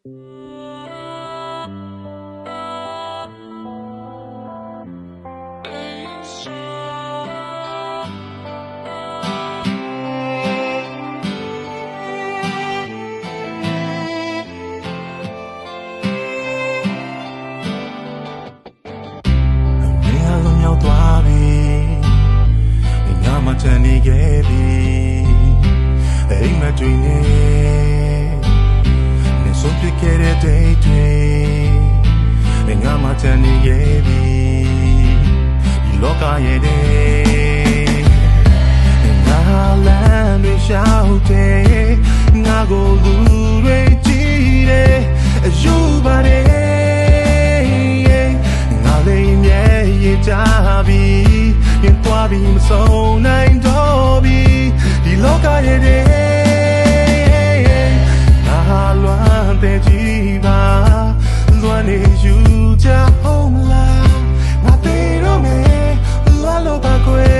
တန်နေခဲ့ပြီအိမ်မတွင်နေဆုံးဖြတ်ခဲ့တဲ့ day တွေငါမှတန်နေခဲ့ပြီဒီလောကရဲ့တဲ့ငါလမ်းတွေရှောက်တယ်ငါကိုလူတွေကြည့်တယ်အယူပါတယ်ငါလေးမြဲရကြပြီရင်သွားပြီးမဆုံးနိုင်တော့ပြီဒီလောကရဲ့တဲ့ငါလွမ်းတဲ့ကြည်ပါလွမ်းနေယူကြအောင်မလားငါသိတော့မယ်လွမ်းလို့ပါကွယ်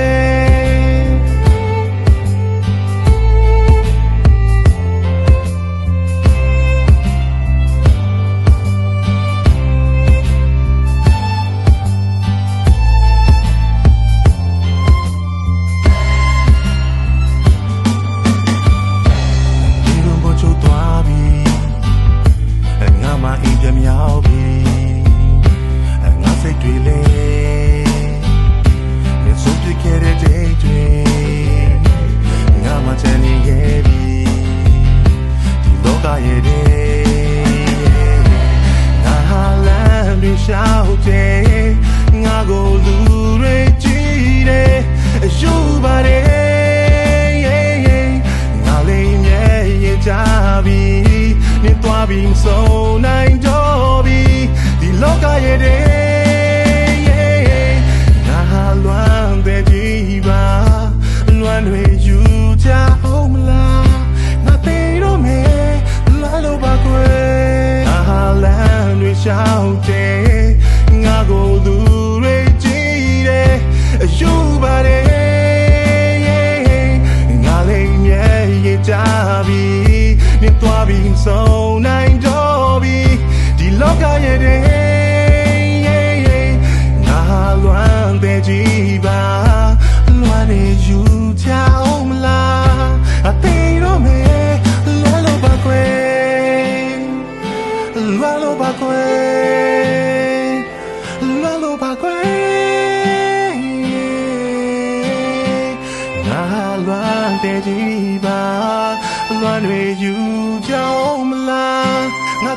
ရှောက်တယ်ငါကိုလူတွေကြည့်တယ်အယူပါတယ်ငါလေးမြဲရကြပြီနေသွားပြီးမဆုံးနိုင်တော့ပြီဒီလောကရဲ့တဲ့ငါလွမ်းတဲ့ကြည်ပါလွမ်းတွေယူကြအောင်မလားငါသိတော့မယ်လွမ်းလို့ပါကွယ်ငါလမ်းတွေရှောက်တယ်ငါကိုလူတွေကြည့်တယ်အယူပါတယ်ငါလေးမြဲရကြပြီနေသွားပြီးမဆုံးနိုင်တော့ပြီဒီလောကရဲ့တဲ့ငါလွမ်းတဲ့ကြည်ပါလွမ်းနေယူကြအောင်မလားအသေးတော့မယ်လွမ်းလို့ပါကွယ်လွမ်းလို့ပါကွယ်ငါလွမ်းတဲ့ကြည်ပါလွမ်းတွေယူကြအောင်မလားငါ